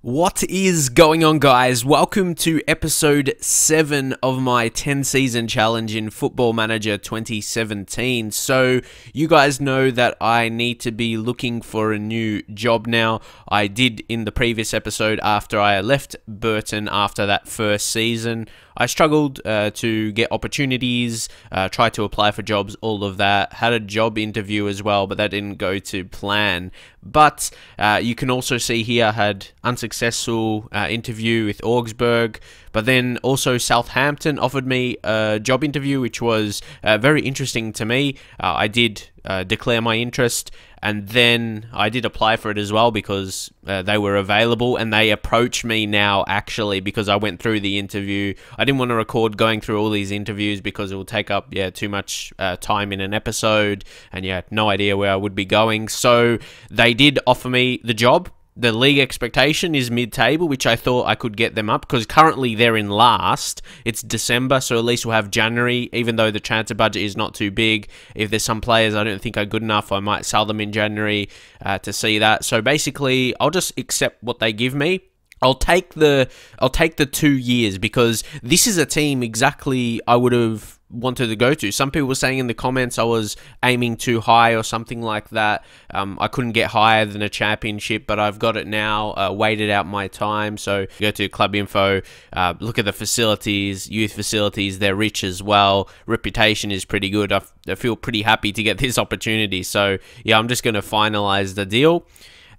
What is going on, guys? Welcome to episode 7 of my 10-season challenge in Football Manager 2017. So, you guys know that I need to be looking for a new job now. I did in the previous episode after I left Burton after that first season. I struggled to get opportunities, tried to apply for jobs, all of that. Had a job interview as well, but that didn't go to plan. But you can also see here I had unsuccessful interview with Augsburg, but then also Southampton offered me a job interview, which was very interesting to me. I did declare my interest, and then I did apply for it as well because they were available, and they approached me now actually because I went through the interview. I didn't want to record going through all these interviews because it will take up too much time in an episode, and no idea where I would be going. So they did offer me the job. The league expectation is mid-table, which I thought I could get them up because currently they're in last. It's December, so at least we'll have January, even though the transfer budget is not too big. If there's some players I don't think are good enough, I might sell them in January to see that. So basically, I'll just accept what they give me. I'll take the 2 years because this is a team exactly I would have wanted to go to. Some people were saying in the comments I was aiming too high or something like that. I couldn't get higher than a championship, but I've got it now, waited out my time. So go to club info, look at the facilities, youth facilities, they're rich as well. Reputation is pretty good. I feel pretty happy to get this opportunity. So yeah, I'm just going to finalize the deal,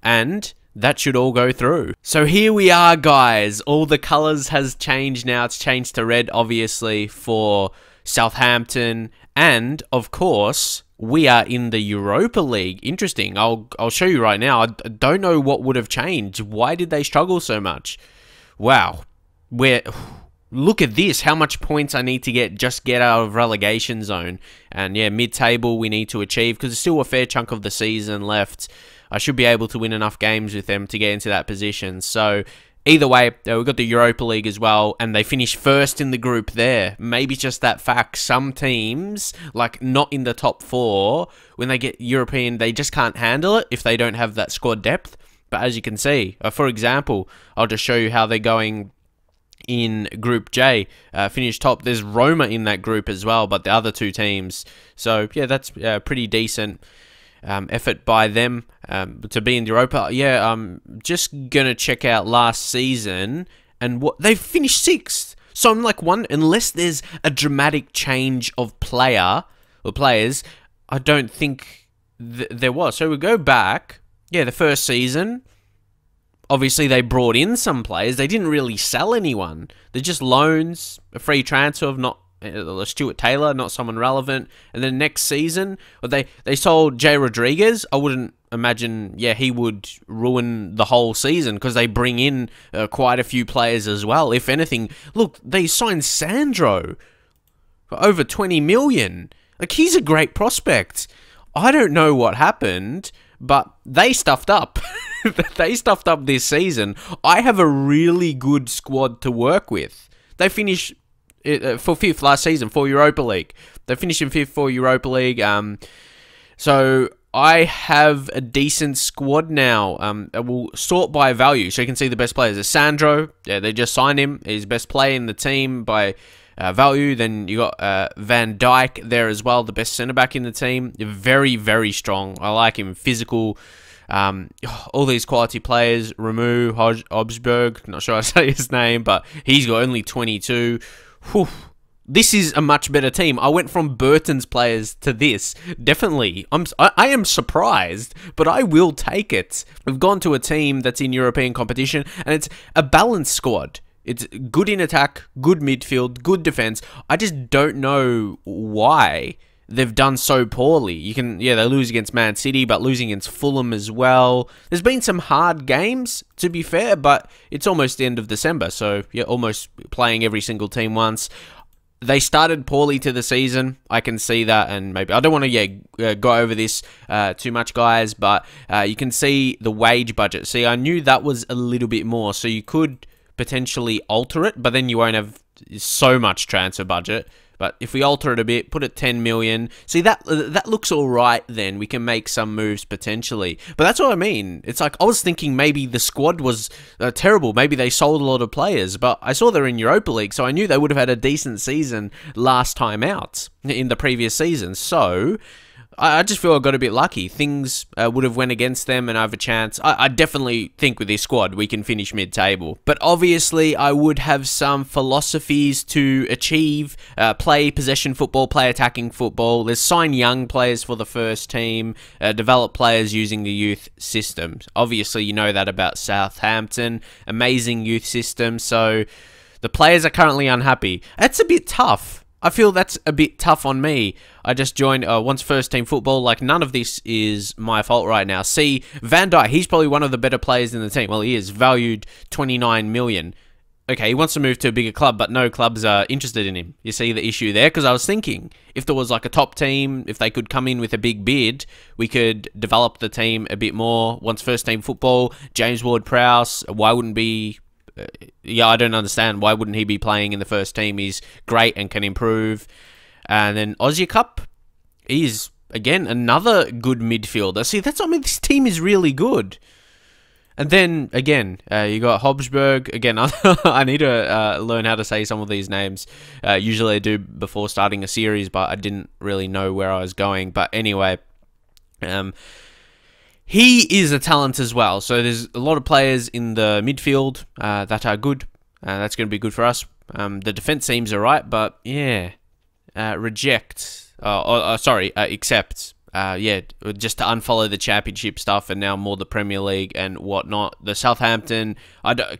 and that should all go through. So here we are, guys. All the colors has changed now. It's changed to red, obviously, for Southampton. And, of course, we are in the Europa League. Interesting. I'll show you right now. I don't know what would have changed. Why did they struggle so much? Wow. Look at this. How much points I need to get out of relegation zone. And, yeah, mid-table we need to achieve because there's still a fair chunk of the season left. I should be able to win enough games with them to get into that position. So, either way, we've got the Europa League as well, and they finished first in the group there. Maybe just that fact. Some teams, like not in the top 4, when they get European, they just can't handle it if they don't have that squad depth. But as you can see, for example, I'll just show you how they're going in Group J. Finished top. There's Roma in that group as well, but the other 2 teams. So, yeah, that's pretty decent effort by them to be in Europa. Yeah, I'm just gonna check out last season and what they finished 6th. So I'm like, unless there's a dramatic change of player or players, I don't think there was. So we go back. Yeah, the first season. Obviously, they brought in some players. They didn't really sell anyone. They're just loans, a free transfer of not Stuart Taylor, not someone relevant. And then next season, they sold Jay Rodriguez. I wouldn't imagine, he would ruin the whole season because they bring in quite a few players as well. If anything, look, they signed Sandro for over 20 million. Like, he's a great prospect. I don't know what happened, but they stuffed up. They stuffed up this season. I have a really good squad to work with. They finished for 5th last season for Europa League. They finished in 5th for Europa League. So I have a decent squad now. I will sort by value, so you can see the best players. There's Sandro. Yeah, they just signed him. He's best player in the team by value. Then you got Van Dijk there as well, the best centre back in the team. Very, very strong. I like him. Physical. All these quality players. Ramu Augsburg. Not sure I say his name, but he's got only 22. Whew. This is a much better team. I went from Burton's players to this. Definitely. I am surprised, but I will take it. We've gone to a team that's in European competition, and it's a balanced squad. It's good in attack, good midfield, good defense. I just don't know why they've done so poorly. They lose against Man City, but losing against Fulham as well. There's been some hard games, to be fair, but it's almost the end of December, so almost playing every single team once. They started poorly to the season. I can see that, and maybe I don't want to go over this too much, guys, but you can see the wage budget. See, I knew that was a little bit more, so you could potentially alter it, but then you won't have so much transfer budget. But if we alter it a bit, put it 10 million. See, that looks all right then. We can make some moves potentially. But that's what I mean. It's like I was thinking maybe the squad was terrible. Maybe they sold a lot of players. But I saw they're in Europa League, so I knew they would have had a decent season last time out in the previous season. So I just feel I got a bit lucky. Things would have went against them and I have a chance. I definitely think with this squad we can finish mid-table. But obviously I would have some philosophies to achieve. Play possession football, play attacking football. There's sign young players for the first team. Develop players using the youth system. Obviously you know that about Southampton. Amazing youth system. So the players are currently unhappy. That's a bit tough. I feel that's a bit tough on me. I just joined once first team football. Like, none of this is my fault right now. See, Van Dijk, he's probably one of the better players in the team. Well, he is valued 29 million. Okay, he wants to move to a bigger club, but no clubs are interested in him. You see the issue there? Because I was thinking, if there was like a top team, if they could come in with a big bid, we could develop the team a bit more. Once first team football, James Ward-Prowse, why wouldn't be... yeah, I don't understand. Why wouldn't he be playing in the first team? He's great and can improve. And then Aussie Cup, he's, again, another good midfielder. See, that's, I mean, this team is really good. And then, again, you got Hobsberg. Again, I need to learn how to say some of these names. Usually I do before starting a series, but I didn't really know where I was going. But anyway, he is a talent as well. So there's a lot of players in the midfield that are good. That's going to be good for us. The defense seems alright, but yeah, accept. Yeah, just to unfollow the championship stuff and now more the Premier League and whatnot. The Southampton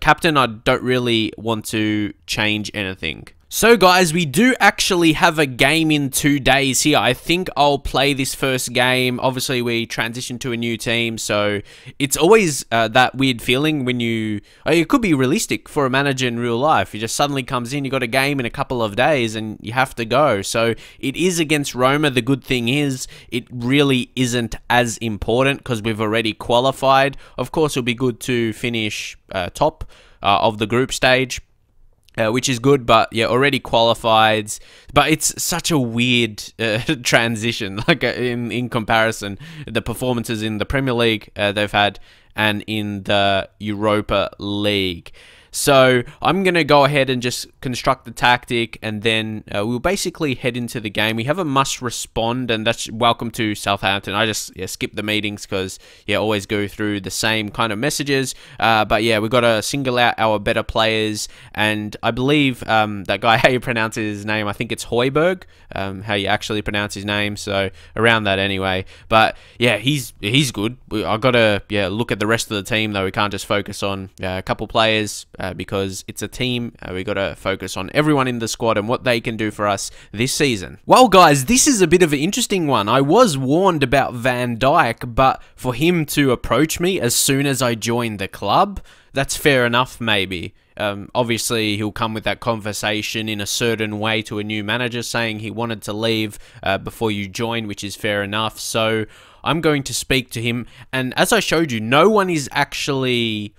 captain, I don't really want to change anything. So guys, we do actually have a game in 2 days here. I think I'll play this first game. Obviously, we transitioned to a new team, so it's always that weird feeling when you... it could be realistic for a manager in real life. He just suddenly comes in, you got a game in a couple of days, and you have to go. So it is against Roma. The good thing is, it really isn't as important because we've already qualified. Of course, it'll be good to finish top of the group stage. Which is good, but yeah, already qualified. But it's such a weird transition, like in comparison, the performances in the Premier League they've had and in the Europa League. So I'm going to go ahead and just construct the tactic, and then we'll basically head into the game. We have a must respond, and that's welcome to Southampton. I just skip the meetings because always go through the same kind of messages. But yeah, we've got to single out our better players, and I believe that guy, how you pronounce his name, I think it's Højbjerg, how you actually pronounce his name. So around that anyway. But yeah, he's good. I've got to look at the rest of the team though. We can't just focus on a couple players. Because it's a team, we got to focus on everyone in the squad and what they can do for us this season. Well, guys, this is a bit of an interesting one. I was warned about Van Dijk, but for him to approach me as soon as I joined the club, that's fair enough, maybe. Obviously, he'll come with that conversation in a certain way to a new manager saying he wanted to leave before you join, which is fair enough. So I'm going to speak to him. And as I showed you, no one is actually...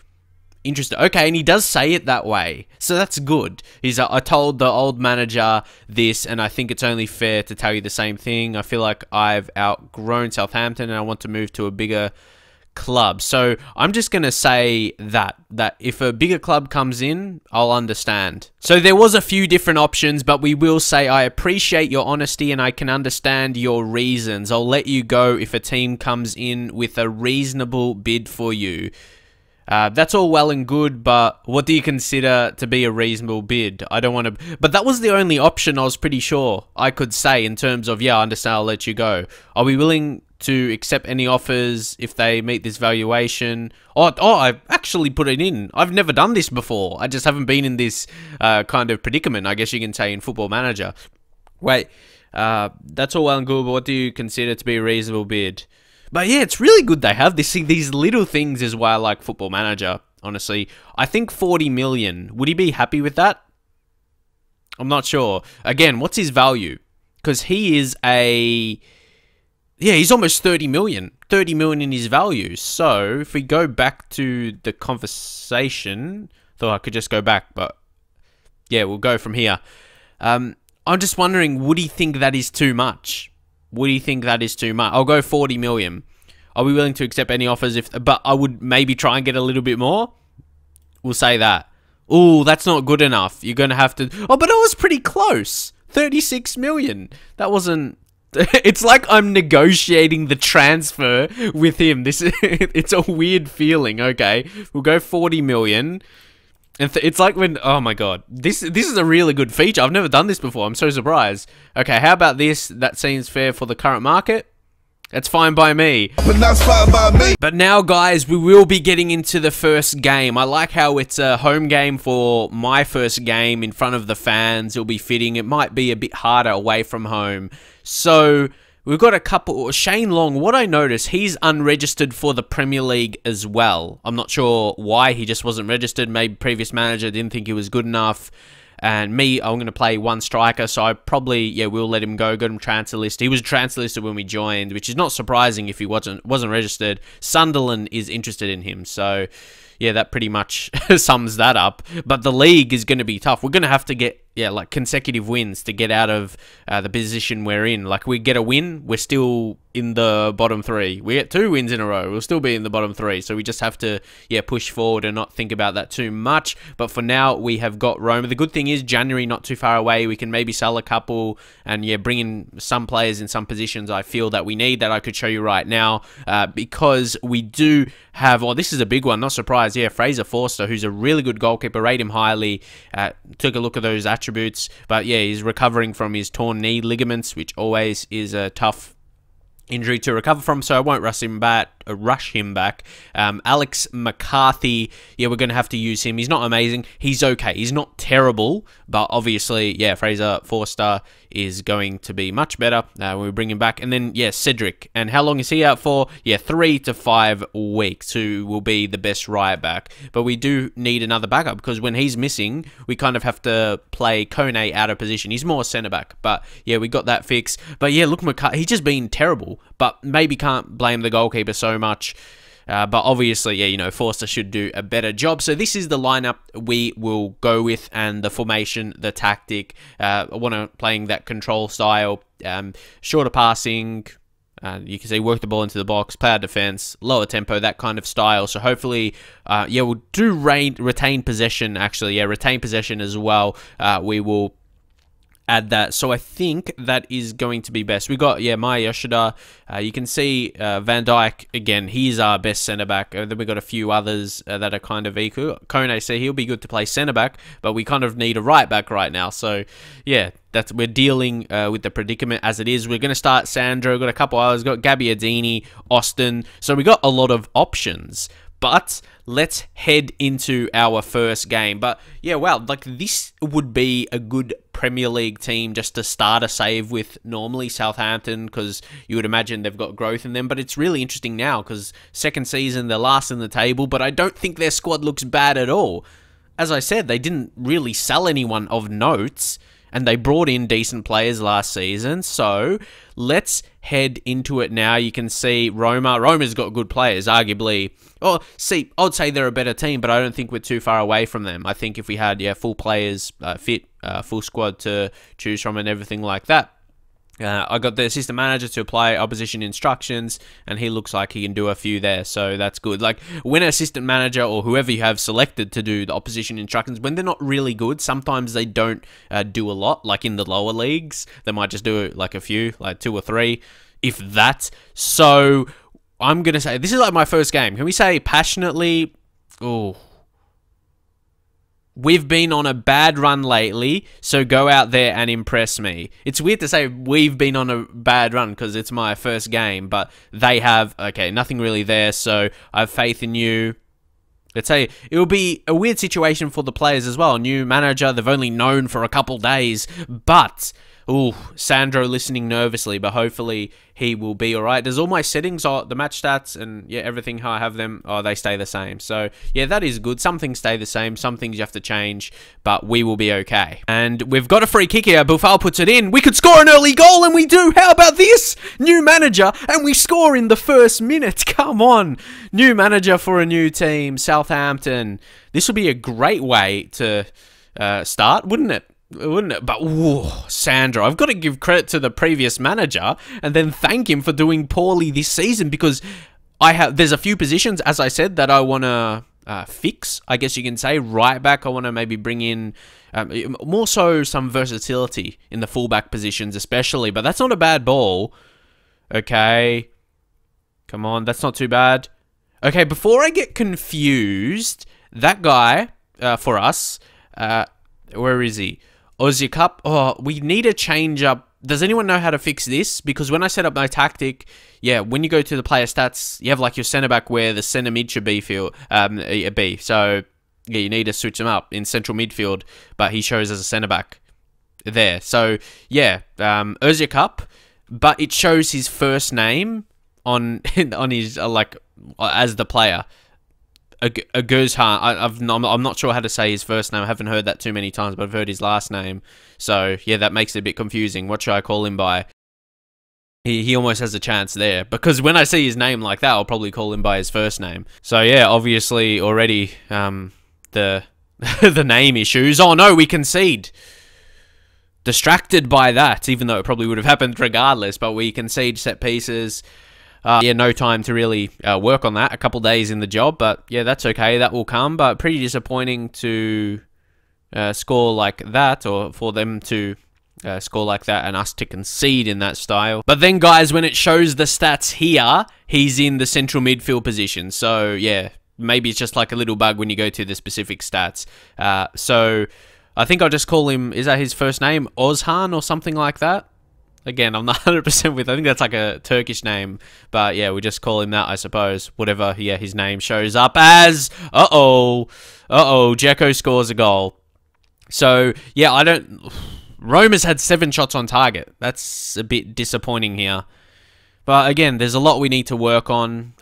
interested. Okay, and he does say it that way, so that's good. He's I told the old manager this, and I think it's only fair to tell you the same thing. I feel like I've outgrown Southampton, and I want to move to a bigger club. So I'm just going to say that if a bigger club comes in, I'll understand. So there was a few different options, but we will say I appreciate your honesty and I can understand your reasons. I'll let you go if a team comes in with a reasonable bid for you. That's all well and good, but what do you consider to be a reasonable bid? I don't want to... But that was the only option I was pretty sure I could say in terms of, yeah, I understand, I'll let you go. Are we willing to accept any offers if they meet this valuation? Oh, I actually put it in. I've never done this before. I just haven't been in this kind of predicament, I guess you can say, in Football Manager. Wait, that's all well and good, but what do you consider to be a reasonable bid? But yeah, it's really good they have this. See, these little things is why I like Football Manager, honestly. I think 40 million. Would he be happy with that? I'm not sure. Again, what's his value? Because he is a... yeah, he's almost 30 million. 30 million in his value. So, if we go back to the conversation... thought I could just go back, but... yeah, we'll go from here. I'm I'm just wondering, would he think that is too much? Would he think that is too much? I'll go 40 million. Are we willing to accept any offers but I would maybe try and get a little bit more? We'll say that. Ooh, that's not good enough. You're going to have to... Oh, but it was pretty close. 36 million. That wasn't... It's like I'm negotiating the transfer with him. It's a weird feeling. Okay, we'll go 40 million. And it's like when... Oh my god. This is a really good feature. I've never done this before. I'm so surprised. Okay, how about this? That seems fair for the current market. That's fine by me. But that's fine by me. But now, guys, we will be getting into the first game. I like how it's a home game for my first game in front of the fans. It'll be fitting. It might be a bit harder away from home. So... We've got a couple... Shane Long, what I noticed, he's unregistered for the Premier League as well. I'm not sure why he just wasn't registered. Maybe previous manager didn't think he was good enough. And me, I'm going to play one striker, so I probably, yeah, we'll let him go, get him transfer list. He was transfer listed when we joined, which is not surprising if he wasn't registered. Sunderland is interested in him, so... Yeah, that pretty much sums that up. But the league is going to be tough. We're going to have to get, yeah, like consecutive wins to get out of the position we're in. Like, we get a win, we're still in the bottom 3. We get 2 wins in a row, we'll still be in the bottom 3. So we just have to, yeah, push forward and not think about that too much. But for now, we have got Roma. The good thing is January not too far away. We can maybe sell a couple and, yeah, bring in some players in some positions I feel that we need that I could show you right now. Because we do have, oh, this is a big one, not surprised. Yeah, Fraser Forster, who's a really good goalkeeper, rate him highly. Took a look at those attributes, but yeah, he's recovering from his torn knee ligaments, which always is a tough injury to recover from, so I won't rush him back. Alex McCarthy, yeah, we're going to have to use him. He's not amazing. He's okay. He's not terrible, but obviously, yeah, Fraser Forster is going to be much better when we bring him back. And then, yeah, Cedric. And how long is he out for? Yeah, 3 to 5 weeks, who will be the best right back. But we do need another backup, because when he's missing, we kind of have to play Kone out of position. He's more centre back, but yeah, we got that fixed. But yeah, look, McCarthy, he's just been terrible, but maybe can't blame the goalkeeper so much. But obviously, yeah, you know, Forster should do a better job. So this is the lineup we will go with, and the formation, the tactic. I want to playing that control style, shorter passing. You can see work the ball into the box, play our defense, lower tempo, that kind of style. So hopefully, yeah, we'll do retain possession. Actually, yeah, retain possession as well. We will add that. So I think that is going to be best. We got, yeah, Maya Yoshida. You can see Van Dijk, again, he's our best centre-back. Then we got a few others that are kind of equal. Kone, see, he'll be good to play centre-back, but we kind of need a right-back right now. So, yeah, we're dealing with the predicament as it is. We're going to start Sandro, got a couple others, got Gabbiadini, Austin. So we got a lot of options. But let's head into our first game. But yeah, wow, like this would be a good Premier League team just to start a save with normally Southampton, because you would imagine they've got growth in them. But it's really interesting now because second season, they're last in the table, but I don't think their squad looks bad at all. As I said, they didn't really sell anyone of note, and they brought in decent players last season. So let's head into it now. You can see Roma's got good players, arguably. Oh, see, I'd say they're a better team, but I don't think we're too far away from them. I think if we had, yeah, full players, fit, full squad to choose from and everything like that. I got the assistant manager to apply opposition instructions, and he looks like he can do a few there, so that's good. Like, when an assistant manager or whoever you have selected to do the opposition instructions, when they're not really good, sometimes they don't do a lot. Like in the lower leagues, they might just do like a few, like 2 or 3, if that. So I'm going to say, this is like my first game. Can we say passionately? Oh, we've been on a bad run lately, so go out there and impress me. It's weird to say we've been on a bad run because it's my first game, but they have, okay, nothing really there, so I have faith in you. Let's say it will be a weird situation for the players as well. New manager, they've only known for a couple days, but... Ooh, Sandro listening nervously, but hopefully he will be alright. Does all my settings, the match stats, and yeah, everything how I have them, they stay the same. So yeah, that is good. Some things stay the same, some things you have to change, but we will be okay. And we've got a free kick here. Buffal puts it in. We could score an early goal, and we do. How about this? New manager, and we score in the first minute. Come on. New manager for a new team, Southampton. This will be a great way to start, wouldn't it? Wouldn't it? But, ooh, Sandro, I've got to give credit to the previous manager and then thank him for doing poorly this season, because there's a few positions, as I said, that I want to fix, I guess you can say. Right back, I want to maybe bring in more so some versatility in the fullback positions especially, but that's not a bad ball. Okay. Come on, that's not too bad. Okay, before I get confused, that guy, for us, where is he? Aussie Cup. Oh, we need to change up. Does anyone know how to fix this? Because when I set up my tactic, yeah, when you go to the player stats, you have like your centre back where the centre mid should be. So, yeah, you need to switch him up in central midfield, but he shows as a centre back there. So, yeah, Aussie Cup, but it shows his first name on his, as the player. Aguzhan. I'm not sure how to say his first name. I haven't heard that too many times, but I've heard his last name. So, yeah, that makes it a bit confusing. What should I call him by? He almost has a chance there. Because when I see his name like that, I'll probably call him by his first name. So, yeah, obviously already the the name issues. Oh, no, we concede. Distracted by that, even though it probably would have happened regardless. But we concede set pieces. Yeah, no time to really work on that. A couple days in the job, but yeah, that's okay. That will come, but pretty disappointing to score like that, or for them to score like that and us to concede in that style. But then, guys, when it shows the stats here, he's in the central midfield position. So, yeah, maybe it's just like a little bug when you go to the specific stats. So, I think I'll just call him, is that his first name? Ozhan or something like that? Again, I'm not 100% with, I think that's like a Turkish name. But yeah, we just call him that, I suppose. Whatever, yeah, his name shows up as. Dzeko scores a goal. So, yeah, Roma's had 7 shots on target. That's a bit disappointing here. But again, there's a lot we need to work on.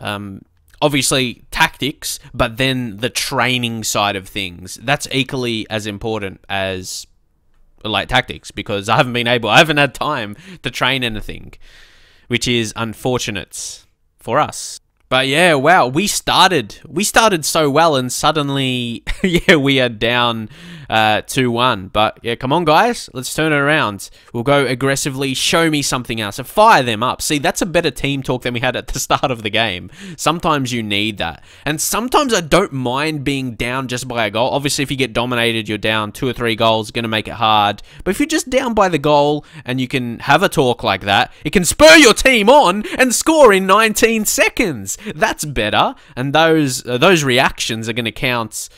Obviously, tactics, but then the training side of things. That's equally as important as like tactics, because I haven't had time to train anything, which is unfortunate for us. But yeah, wow, we started so well, and suddenly, yeah, we are down 2-1. But yeah, come on, guys, let's turn it around. We'll go aggressively. Show me something else. So fire them up. See, that's a better team talk than we had at the start of the game. Sometimes you need that, and sometimes I don't mind being down just by a goal. Obviously, if you get dominated, you're down 2 or 3 goals, going to make it hard. But if you're just down by the goal and you can have a talk like that, it can spur your team on and score in 19 seconds. That's better, and those reactions are going to count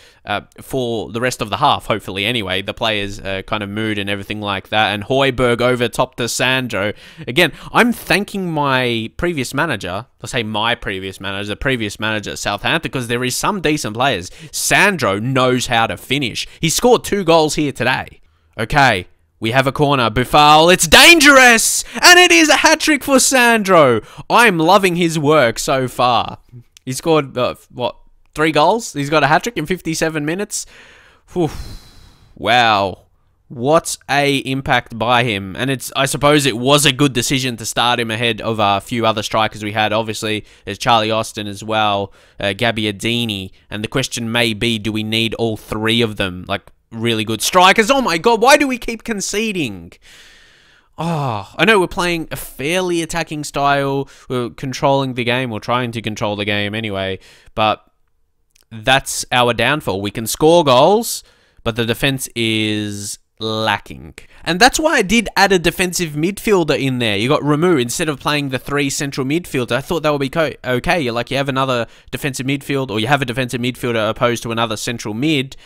for the rest of the half, hopefully. Anyway, the players' kind of mood and everything like that. And Højbjerg over top to Sandro. Again, I'm thanking my previous manager. Let's say my previous manager, the previous manager at Southampton, because there is some decent players. Sandro knows how to finish. He scored 2 goals here today. Okay. We have a corner. Buffal. It's dangerous! And it is a hat-trick for Sandro. I'm loving his work so far. He scored, 3 goals? He's got a hat-trick in 57 minutes. Whew. Wow. What a impact by him. And I suppose it was a good decision to start him ahead of a few other strikers we had. Obviously, there's Charlie Austin as well, Gabbiadini. And the question may be, do we need all 3 of them? Like, really good strikers. Oh my god, why do we keep conceding? Oh, I know we're playing a fairly attacking style. We're controlling the game, or trying to control the game anyway. But that's our downfall. We can score goals, but the defense is lacking. And that's why I did add a defensive midfielder in there. You got Ramu instead of playing the 3 central midfielders. I thought that would be okay. You have another defensive midfield, or you have a defensive midfielder opposed to another central mid.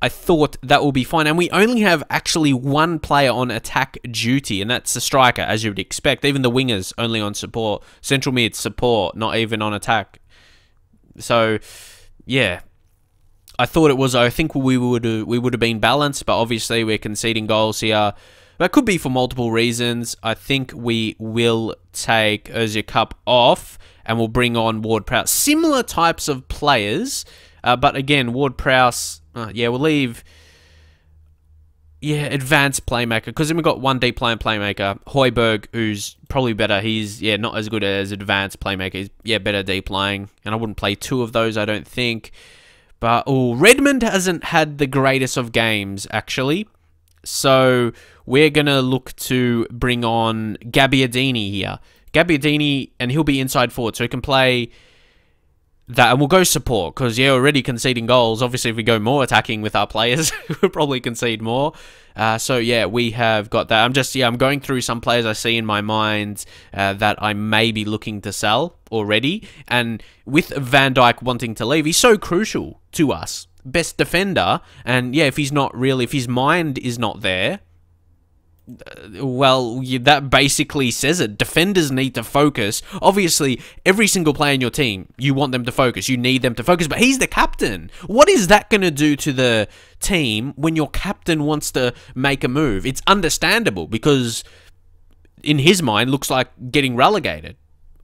I thought that will be fine. And we only have actually 1 player on attack duty, and that's the striker, as you would expect. Even the wingers only on support. Central mid, support, not even on attack. So, yeah. I think we would have been balanced, but obviously we're conceding goals here. That could be for multiple reasons. I think we will take Özil Cup off, and we'll bring on Ward-Prowse. Similar types of players, but again, Ward-Prowse... yeah, we'll leave... Yeah, advanced playmaker. Because then we've got 1 deep playing playmaker. Højbjerg, who's probably better. He's, yeah, not as good as advanced playmaker. He's, yeah, better deep playing. And I wouldn't play 2 of those, I don't think. But, oh, Redmond hasn't had the greatest of games, actually. So we're going to look to bring on Gabbiadini here. Gabbiadini, and he'll be inside forward, so he can play that, and we'll go support, because, yeah, already conceding goals. Obviously, if we go more attacking with our players, we'll probably concede more. So, yeah, we have got that. I'm going through some players I see in my mind that I may be looking to sell already. And with Van Dijk wanting to leave, he's so crucial to us. Best defender, and, yeah, if his mind is not there, well, that basically says it. Defenders need to focus. Obviously, every single player in your team, you want them to focus. You need them to focus, but he's the captain. What is that going to do to the team when your captain wants to make a move? It's understandable, because in his mind, looks like getting relegated.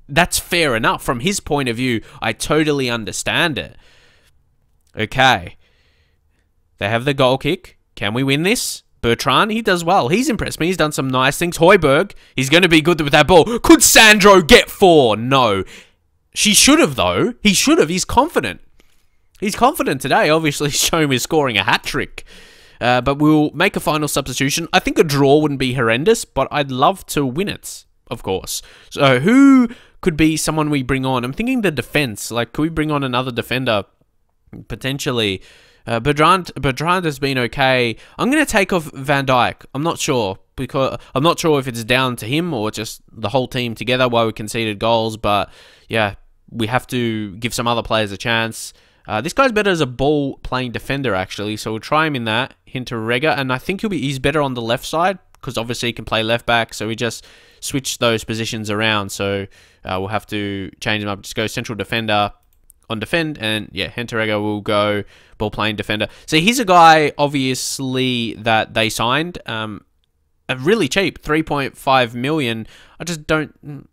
That's fair enough. From his point of view, I totally understand it. Okay. They have the goal kick. Can we win this? Bertrand, he does well. He's impressed me. He's done some nice things. Højbjerg, he's going to be good with that ball. Could Sandro get 4? No. She should have, though. He should have. He's confident. He's confident today. Obviously, showing him scoring a hat-trick. But we'll make a final substitution. I think a draw wouldn't be horrendous, but I'd love to win it, of course. So who could be someone we bring on? I'm thinking the defense. Like, could we bring on another defender? Potentially. Bertrand has been okay. I'm going to take off Van Dijk. I'm not sure, because I'm not sure if it's down to him or just the whole team together why we conceded goals. But yeah, we have to give some other players a chance. This guy's better as a ball-playing defender, actually, so we'll try him in that. Hinteregger, and I think he's better on the left side, because obviously he can play left back, so we just switch those positions around. So we'll have to change him up. Just go central defender on defend, and yeah, Hinteregger will go ball-playing defender. So he's a guy, obviously, that they signed really cheap, 3.5 million. I just don't...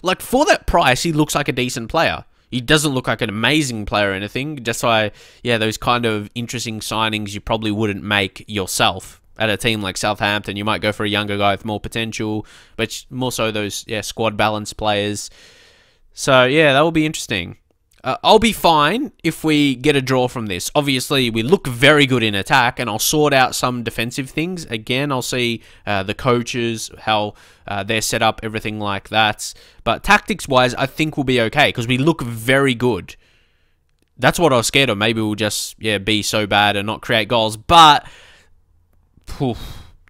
like, for that price, he looks like a decent player. He doesn't look like an amazing player or anything. Just why, yeah, those kind of interesting signings you probably wouldn't make yourself. At a team like Southampton, you might go for a younger guy with more potential, but more so those, yeah, squad balance players. So, yeah, that will be interesting. I'll be fine if we get a draw from this. Obviously, we look very good in attack, and I'll sort out some defensive things. Again, I'll see the coaches, how they're set up, everything like that. But tactics-wise, I think we'll be okay, because we look very good. That's what I was scared of. Maybe we'll just, yeah, be so bad and not create goals. But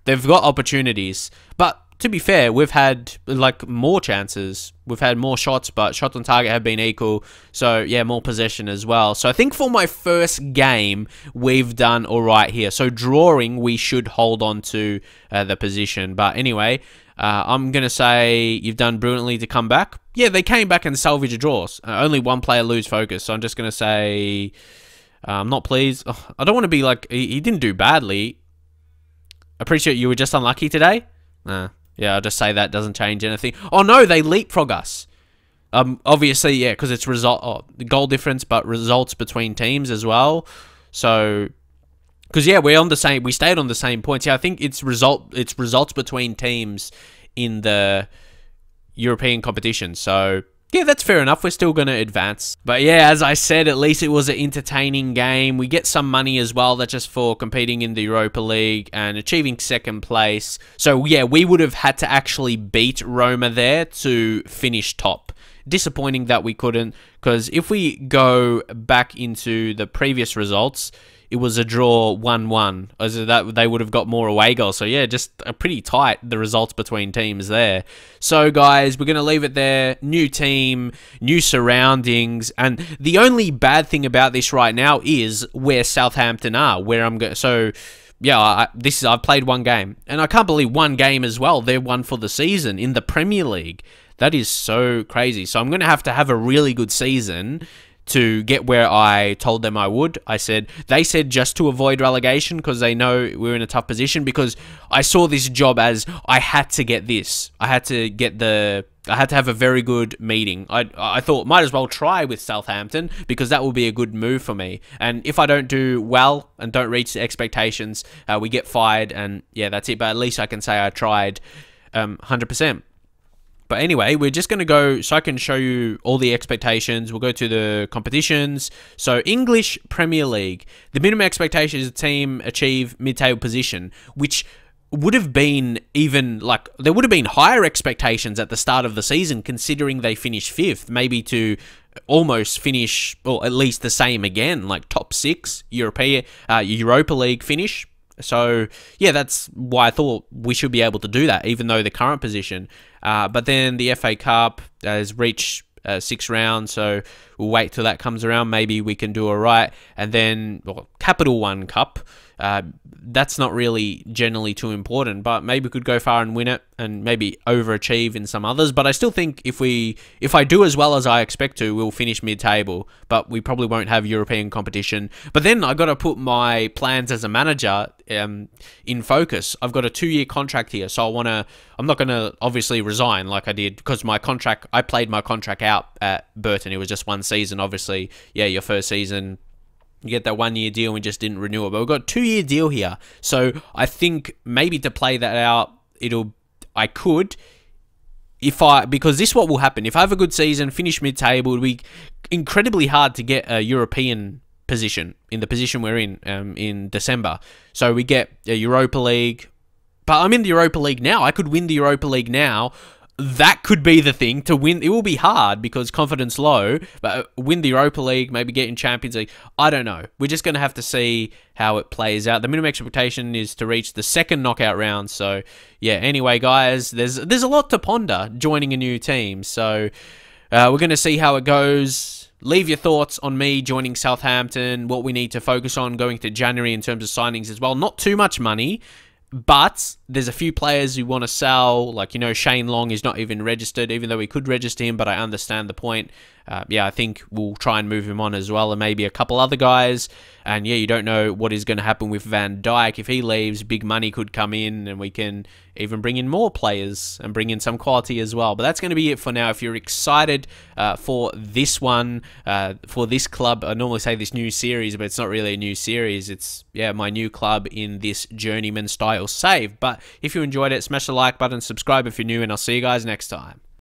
they've got opportunities. But to be fair, we've had, like, more chances. We've had more shots, but shots on target have been equal. So, yeah, more possession as well. So, I think for my first game, we've done all right here. So, drawing, we should hold on to the position. But anyway, I'm going to say you've done brilliantly to come back. Yeah, they came back and salvaged a draw. Only one player lose focus. So, I'm just going to say I'm not pleased. I don't want to be like, he didn't do badly. Appreciate you were just unlucky today. Yeah, I'll just say that doesn't change anything. Oh, no, they leapfrog us. Obviously, yeah, because it's goal difference, but results between teams as well. So, because, yeah, we stayed on the same points. Yeah, I think it's results between teams in the European competition. So, yeah, that's fair enough. We're still going to advance. But yeah, as I said, at least it was an entertaining game. We get some money as well. That's just for competing in the Europa League and achieving second place. So yeah, we would have had to actually beat Roma there to finish top. Disappointing that we couldn't, because if we go back into the previous results, it was a draw 1-1. So that they would have got more away goals. So yeah, just a pretty tight, the results between teams there. So guys, we're going to leave it there. New team, new surroundings. And the only bad thing about this right now is where Southampton are, where I'm going. So yeah, I've played one game. And I can't believe one game as well. They're one for the season in the Premier League. That is so crazy. So I'm going to have a really good season to get where I told them I would. They said just to avoid relegation, because they know we're in a tough position, because I saw this job as I had to get this. I had to have a very good meeting. I thought might as well try with Southampton, because that will be a good move for me. And if I don't do well and don't reach the expectations, we get fired, and yeah, that's it. But at least I can say I tried 100%. But anyway, we're just going to go so I can show you all the expectations. We'll go to the competitions. So English Premier League. The minimum expectation is a team achieve mid-table position, which would have been even like there would have been higher expectations at the start of the season considering they finished 5th, maybe to almost finish or at least the same again, like top 6 Europa League finish. So yeah, that's why I thought we should be able to do that, even though the current position. But then the FA Cup has reached 6 rounds, so we'll wait till that comes around. Maybe we can do all right. And then Capital One Cup. That's not really generally too important, but maybe we could go far and win it and maybe overachieve in some others. But I still think if I do as well as I expect to, we'll finish mid-table, but we probably won't have European competition. But then I got to put my plans as a manager in focus. I've got a 2-year contract here, so I'm not going to obviously resign like I did because I played my contract out at Burton. It was just 1 season, obviously. Yeah, your first season, you get that 1-year deal and we just didn't renew it. But we've got a 2-year deal here. So I think maybe to play that out, because this is what will happen. If I have a good season, finish mid-table, it'll be incredibly hard to get a European position in the position we're in December. So we get a Europa League, but I'm in the Europa League now. I could win the Europa League now. That could be the thing to win. It will be hard because confidence low, but win the Europa League, maybe get in Champions League. I don't know. We're just going to have to see how it plays out. The minimum expectation is to reach the 2nd knockout round. So yeah, anyway, guys, there's a lot to ponder joining a new team. So we're going to see how it goes. Leave your thoughts on me joining Southampton, what we need to focus on going to January in terms of signings as well. Not too much money, but there's a few players who want to sell, like, Shane Long is not even registered, even though we could register him, but I understand the point. Yeah, I think we'll try and move him on as well, and maybe a couple other guys. And yeah, you don't know what is going to happen with Van Dijk. If he leaves, big money could come in, and we can even bring in more players and bring in some quality as well. But that's going to be it for now. If you're excited for this one, for this club, I normally say this new series, but it's not really a new series. It's, yeah, my new club in this Journeyman style save. But if you enjoyed it, smash the like button, subscribe if you're new, and I'll see you guys next time.